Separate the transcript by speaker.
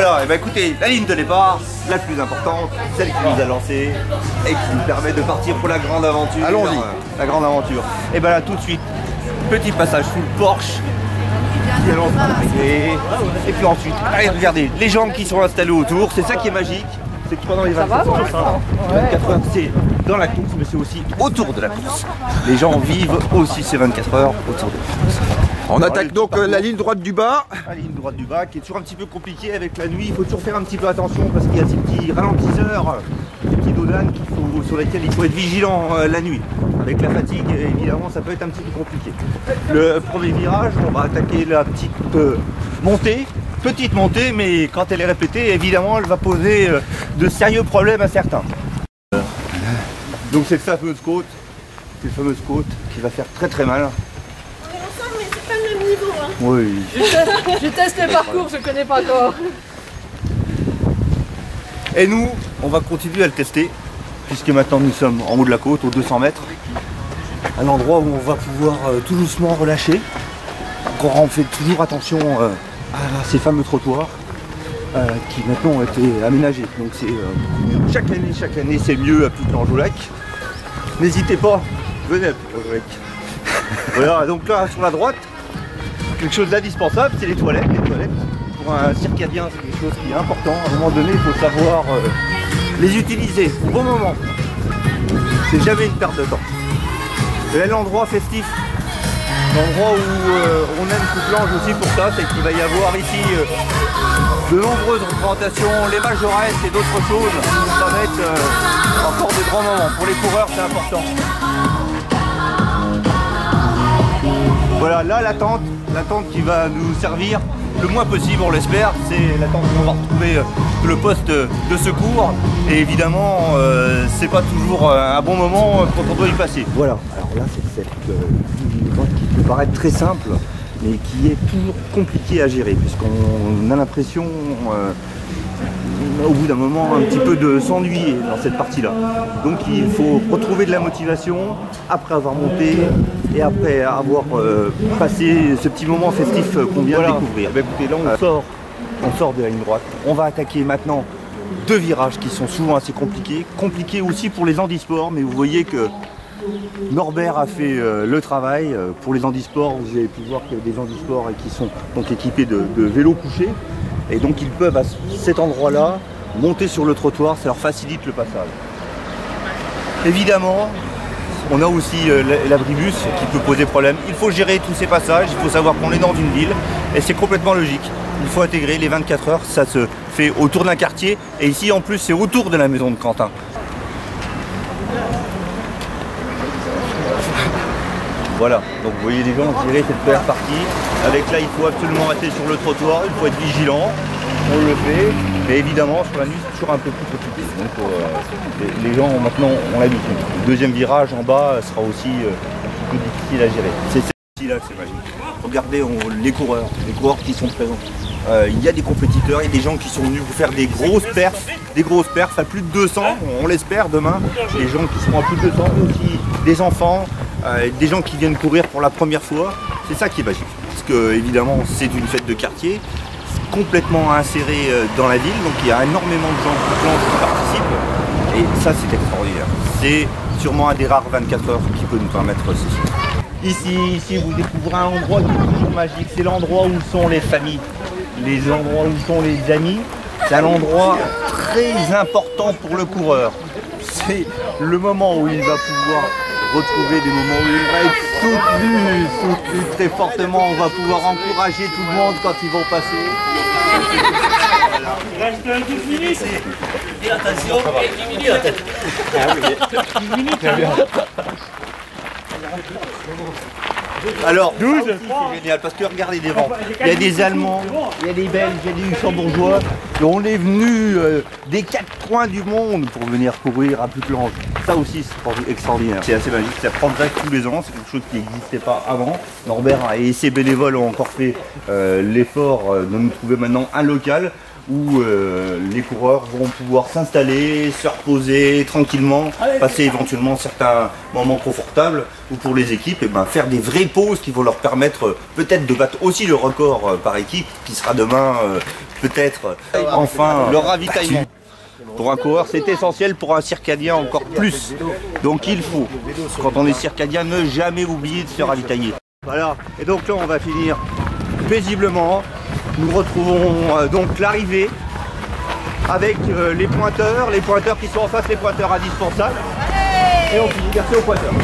Speaker 1: Voilà, et bah écoutez, la ligne de départ, la plus importante, celle qui nous a lancé et qui nous permet de partir pour la grande aventure.
Speaker 2: Allons-y.
Speaker 1: La grande aventure. Et bah là tout de suite, petit passage sous le Porsche qui est en train d'arriver. Et puis ensuite, allez regardez, les gens qui sont installés autour, c'est ça qui est magique. C'est que pendant les 24 heures, c'est dans la course, mais c'est aussi autour de la course. Les gens vivent aussi ces 24 heures autour de la course.
Speaker 2: On attaque donc la ligne droite du bas.
Speaker 1: La ligne droite du bas qui est toujours un petit peu compliquée avec la nuit. Il faut toujours faire un petit peu attention parce qu'il y a ces petits ralentisseurs, ces petits dodanes sur lesquels il faut être vigilant la nuit. Avec la fatigue, évidemment, ça peut être un petit peu compliqué. Le premier virage, on va attaquer la petite montée. Petite montée, mais quand elle est répétée, évidemment, elle va poser de sérieux problèmes à certains. Donc cette fameuse côte, qui va faire très très mal.
Speaker 3: Mais c'est pas le même niveau. Hein.
Speaker 1: Oui.
Speaker 4: Je teste le parcours, je connais pas encore.
Speaker 1: Et nous, on va continuer à le tester, puisque maintenant nous sommes en haut de la côte, aux 200 mètres, à l'endroit où on va pouvoir tout doucement relâcher. Encore on fait toujours attention à ces fameux trottoirs qui maintenant ont été aménagés. Donc c'est chaque année c'est mieux à Putelange-au-Lac. N'hésitez pas, venez à Putelange-au-Lac. Voilà, donc là sur la droite, quelque chose d'indispensable, c'est les toilettes. Les toilettes, pour un circadien, c'est quelque chose qui est important. À un moment donné, il faut savoir les utiliser au bon moment. C'est jamais une perte de temps. Et là, l'endroit festif, l'endroit où on aime Putelange aussi pour ça, c'est qu'il va y avoir ici de nombreuses représentations, les majorettes et d'autres choses. Ça va être encore de grands moments. Pour les coureurs, c'est important. Voilà, là la tente qui va nous servir le moins possible, on l'espère, c'est la tente où on va retrouver le poste de secours. Et évidemment, c'est pas toujours un bon moment quand on doit y passer. Voilà, alors là c'est cette tente qui peut paraître très simple, mais qui est toujours compliquée à gérer, puisqu'on a l'impression au bout d'un moment un petit peu de s'ennuyer dans cette partie-là. Donc il faut retrouver de la motivation après avoir monté et après avoir passé ce petit moment festif qu'on vient de découvrir. Bah, écoutez, là on sort de la ligne droite. On va attaquer maintenant deux virages qui sont souvent assez compliqués aussi pour les handisports, mais vous voyez que Norbert a fait le travail pour les handisports. Vous avez pu voir qu'il y a des handisports qui sont donc équipés de vélos couchés. Et donc ils peuvent à cet endroit-là monter sur le trottoir, ça leur facilite le passage. Évidemment, on a aussi l'abribus qui peut poser problème. Il faut gérer tous ces passages, il faut savoir qu'on est dans une ville et c'est complètement logique. Il faut intégrer les 24 heures, ça se fait autour d'un quartier et ici en plus c'est autour de la maison de Quentin. Voilà, donc vous voyez les gens gérer cette première partie. Avec là, il faut absolument rester sur le trottoir, il faut être vigilant. On le fait, mais évidemment sur la nuit c'est toujours un peu plus compliqué. Donc les gens maintenant ont l'habitude. Le deuxième virage en bas sera aussi un peu difficile à gérer. C'est celle-ci là que c'est magique. Regardez les coureurs qui sont présents. Il y a des compétiteurs, il y a des gens qui sont venus vous faire des grosses perfs à plus de 200, on l'espère demain. Des gens qui seront à plus de 200, aussi des enfants, des gens qui viennent courir pour la première fois. C'est ça qui est magique. Parce que évidemment c'est une fête de quartier, complètement insérée dans la ville, donc il y a énormément de gens qui participent. Et ça c'est extraordinaire. C'est sûrement un des rares 24 heures qui peut nous permettre ceci. Ici vous découvrez un endroit qui est toujours magique, c'est l'endroit où sont les familles, les endroits où sont les amis. C'est un endroit très important pour le coureur. C'est le moment où il va pouvoir retrouver des moments où il va être soutenu très fortement. On va pouvoir encourager tout le monde quand ils vont passer. Voilà.
Speaker 5: Il reste 12 minutes. Et attention, 10 minutes. 10 minutes.
Speaker 1: Alors, 12, c'est génial parce que regardez devant, il y a des Allemands, il y a des Belges, il y a des Luxembourgeois. Et on est venus des 4 coins du monde pour venir courir à Putelange. Ça aussi c'est extraordinaire, c'est assez magique, ça prendrait tous les ans, c'est quelque chose qui n'existait pas avant. Norbert et ses bénévoles ont encore fait l'effort de nous trouver maintenant un local où les coureurs vont pouvoir s'installer, se reposer tranquillement, passer éventuellement certains moments confortables, ou pour les équipes, faire des vraies pauses qui vont leur permettre peut-être de battre aussi le record par équipe qui sera demain peut-être enfin le ravitaillement. Pour un coureur, c'est essentiel, pour un circadien encore plus. Donc il faut, quand on est circadien, ne jamais oublier de se ravitailler. Voilà, et donc là on va finir paisiblement. Nous retrouvons donc l'arrivée avec les pointeurs qui sont en face, les pointeurs indispensables. Et on finit verser aux pointeurs.